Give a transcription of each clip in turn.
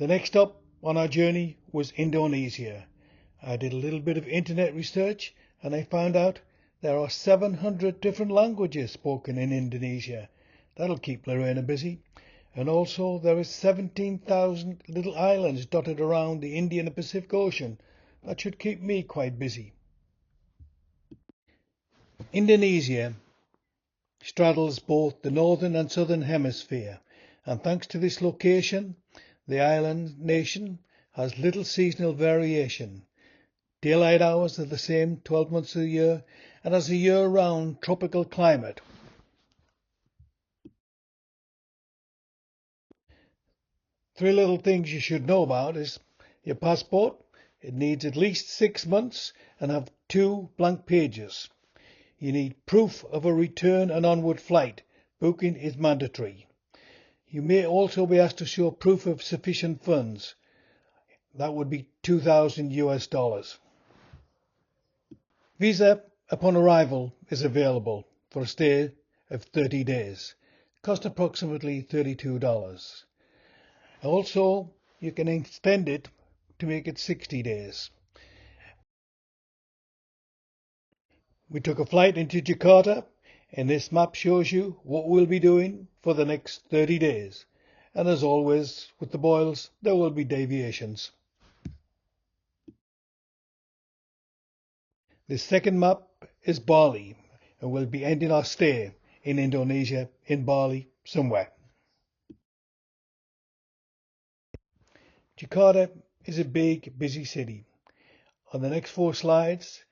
The next stop on our journey was Indonesia. I did a little bit of internet research and I found out there are 700 different languages spoken in Indonesia. That'll keep Lorena busy. And also there is 17,000 little islands dotted around the Indian and Pacific Ocean. That should keep me quite busy. Indonesia straddles both the northern and southern hemisphere, and thanks to this location, the island nation has little seasonal variation. Daylight hours are the same 12 months of the year and has a year-round tropical climate. Three little things you should know about is your passport. It needs at least 6 months and have 2 blank pages. You need proof of a return and onward flight. Booking is mandatory. You may also be asked to show proof of sufficient funds. That would be $2,000 US. Visa upon arrival is available for a stay of 30 days. Cost approximately $32. Also, you can extend it to make it 60 days. We took a flight into Jakarta, and this map shows you what we'll be doing for the next 30 days. And as always, with the Boyles, there will be deviations. The second map is Bali, and we'll be ending our stay in Indonesia, in Bali, somewhere. Jakarta is a big, busy city. On the next 4 slides,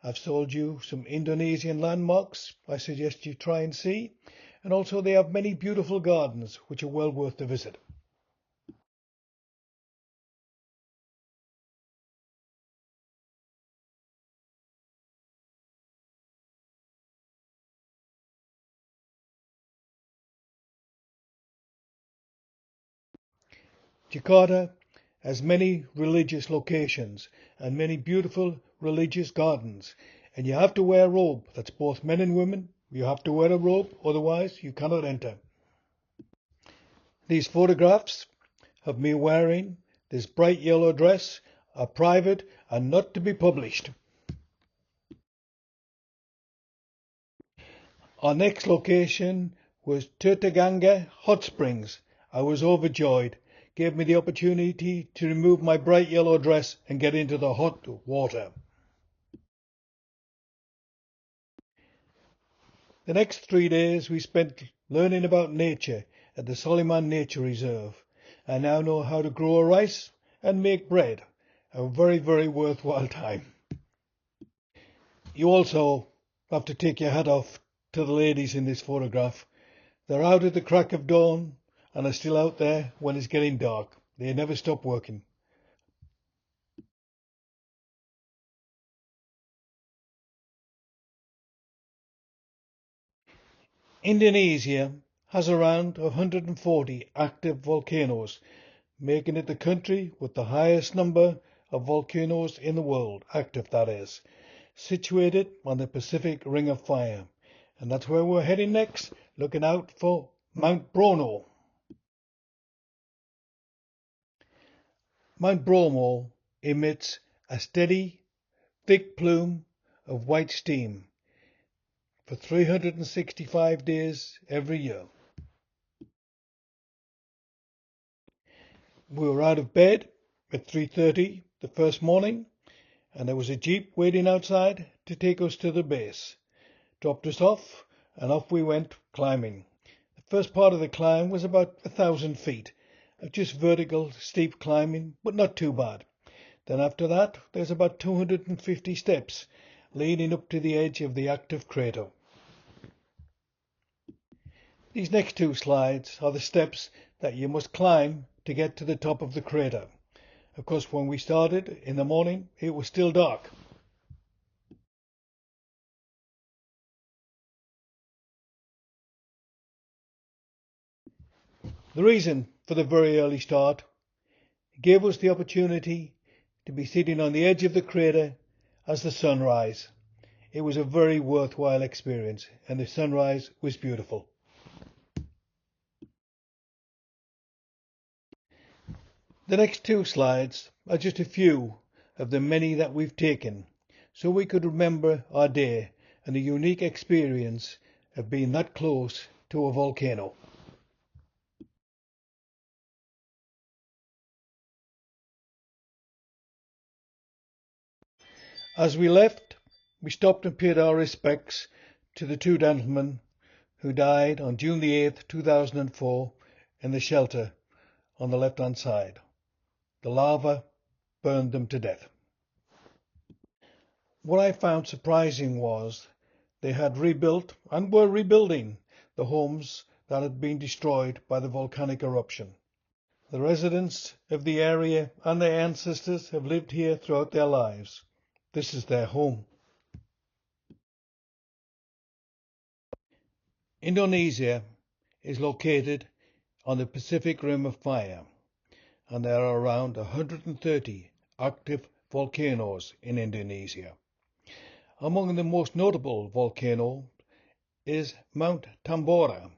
I've sold you some Indonesian landmarks I suggest you try and see, and also they have many beautiful gardens which are well worth the visit. Jakarta has many religious locations and many beautiful religious gardens, and you have to wear a robe. That's both men and women. You have to wear a robe, otherwise you cannot enter. These photographs of me wearing this bright yellow dress are private and not to be published. Our next location was Tirtaganga Hot Springs. I was overjoyed. Gave me the opportunity to remove my bright yellow dress and get into the hot water. The next 3 days we spent learning about nature at the Soliman Nature Reserve. I now know how to grow rice and make bread. A very, very worthwhile time. You also have to take your hat off to the ladies in this photograph. They're out at the crack of dawn and are still out there when it's getting dark. They never stop working. Indonesia has around 140 active volcanoes, making it the country with the highest number of volcanoes in the world, active that is, situated on the Pacific Ring of Fire. And that's where we're heading next, looking out for Mount Bromo. Mount Bromo emits a steady, thick plume of white steam for 365 days every year. We were out of bed at 3:30 the first morning, and there was a jeep waiting outside to take us to the base. Dropped us off, and off we went climbing. The first part of the climb was about 1,000 feet, of just vertical, steep climbing, but not too bad. Then after that, there's about 250 steps leading up to the edge of the active crater. These next 2 slides are the steps that you must climb to get to the top of the crater. Of course, when we started in the morning, it was still dark. The reason for the very early start gave us the opportunity to be sitting on the edge of the crater as the sun rise. It was a very worthwhile experience, and the sunrise was beautiful. The next two slides are just a few of the many that we've taken, so we could remember our day and the unique experience of being that close to a volcano. As we left, we stopped and paid our respects to the two gentlemen who died on June the 8th, 2004 in the shelter on the left-hand side. The lava burned them to death. What I found surprising was they had rebuilt and were rebuilding the homes that had been destroyed by the volcanic eruption. The residents of the area and their ancestors have lived here throughout their lives. This is their home. Indonesia is located on the Pacific Rim of Fire, and there are around 130 active volcanoes in Indonesia. Among the most notable volcanoes is Mount Tambora,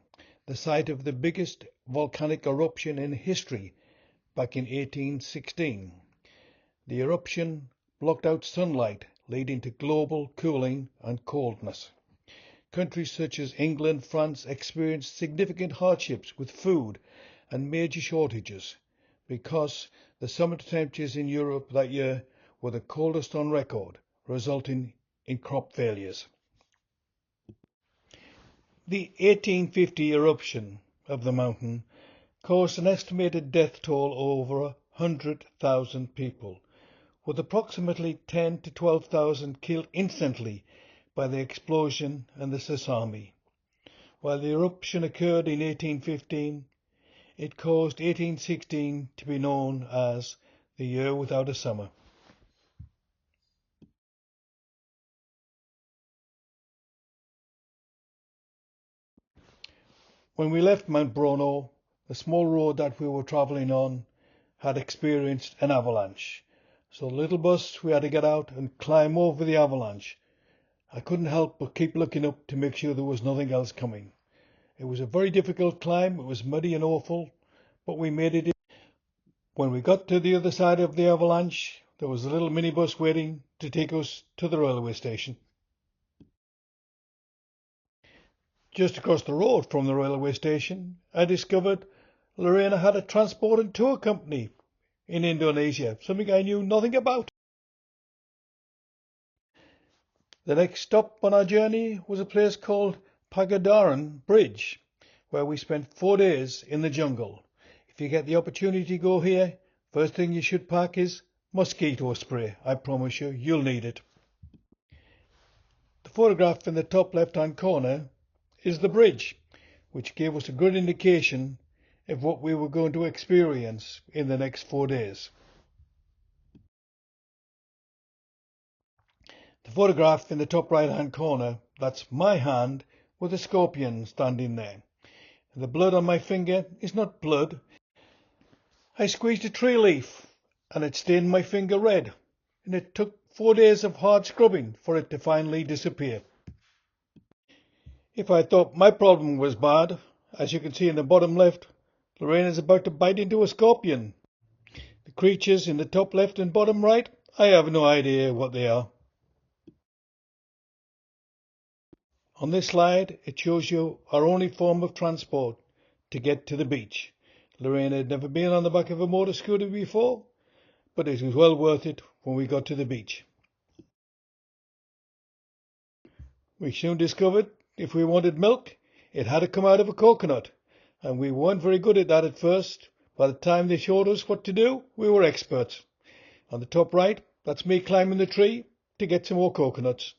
the site of the biggest volcanic eruption in history back in 1816. The eruption blocked out sunlight, leading to global cooling and coldness. Countries such as England, France experienced significant hardships with food and major shortages because the summer temperatures in Europe that year were the coldest on record, resulting in crop failures. The 1850 eruption of the mountain caused an estimated death toll over 100,000 people, with approximately 10 to 12,000 killed instantly by the explosion and the tsunami. While the eruption occurred in 1815, it caused 1816 to be known as the year without a summer. When we left Mount Bruno, the small road that we were travelling on had experienced an avalanche. So the little bus, we had to get out and climb over the avalanche. I couldn't help but keep looking up to make sure there was nothing else coming. It was a very difficult climb, it was muddy and awful, but we made it. When we got to the other side of the avalanche, there was a little minibus waiting to take us to the railway station. Just across the road from the railway station, I discovered Lorena had a transport and tour company in Indonesia, something I knew nothing about. The next stop on our journey was a place called Pagadaran Bridge, where we spent 4 days in the jungle. If you get the opportunity to go here, first thing you should pack is mosquito spray. I promise you, you'll need it. The photograph in the top left-hand corner is the bridge, which gave us a good indication of what we were going to experience in the next 4 days. The photograph in the top right-hand corner, that's my hand with a scorpion standing there. The blood on my finger is not blood. I squeezed a tree leaf and it stained my finger red, and it took 4 days of hard scrubbing for it to finally disappear. If I thought my problem was bad, as you can see in the bottom left, Lorraine is about to bite into a scorpion. The creatures in the top left and bottom right, I have no idea what they are. On this slide, it shows you our only form of transport to get to the beach. Lorraine had never been on the back of a motor scooter before, but it was well worth it when we got to the beach. We soon discovered if we wanted milk, it had to come out of a coconut, and we weren't very good at that at first. By the time they showed us what to do, we were experts. On the top right, that's me climbing the tree to get some more coconuts.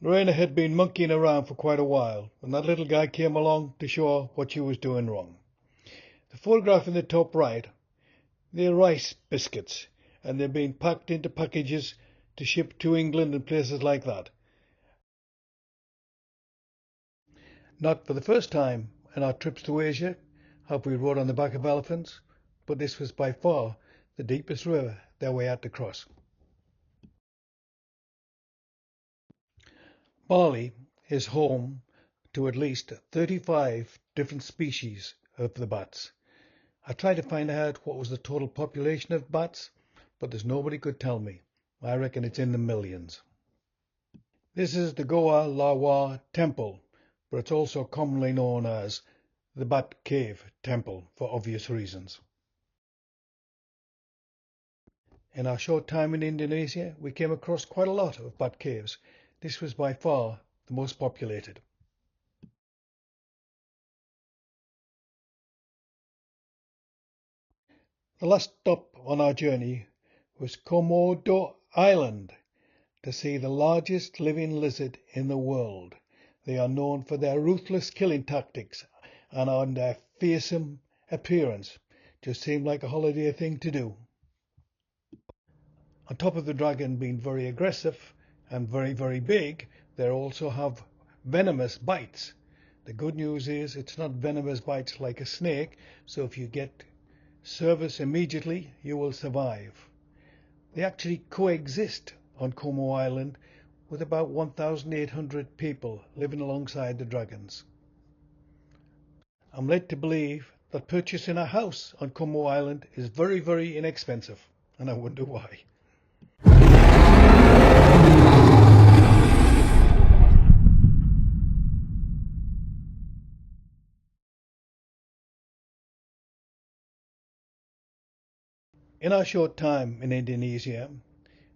Lorena had been monkeying around for quite a while, and that little guy came along to show her what she was doing wrong. The photograph in the top right, they're rice biscuits, and they're being packed into packages to ship to England and places like that. Not for the first time in our trips to Asia have we rode on the back of elephants, but this was by far the deepest river that we had to cross. Bali is home to at least 35 different species of the bats. I tried to find out what was the total population of bats, but there's nobody could tell me. I reckon it's in the millions. This is the Goa Lawa Temple, but it's also commonly known as the Bat Cave Temple for obvious reasons. In our short time in Indonesia, we came across quite a lot of bat caves. This was by far the most populated. The last stop on our journey was Komodo Island to see the largest living lizard in the world. They are known for their ruthless killing tactics and their fearsome appearance. Just seemed like a holiday thing to do. On top of the dragon being very aggressive and very, very big, they also have venomous bites. The good news is it's not venomous bites like a snake, so if you get service immediately, you will survive. They actually coexist on Como Island with about 1,800 people living alongside the dragons. I'm led to believe that purchasing a house on Como Island is very, very inexpensive, and I wonder why. In our short time in Indonesia,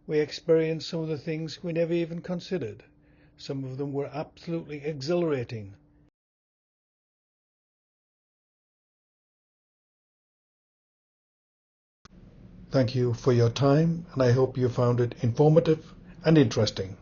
we experienced some of the things we never even considered. Some of them were absolutely exhilarating. Thank you for your time, and I hope you found it informative and interesting.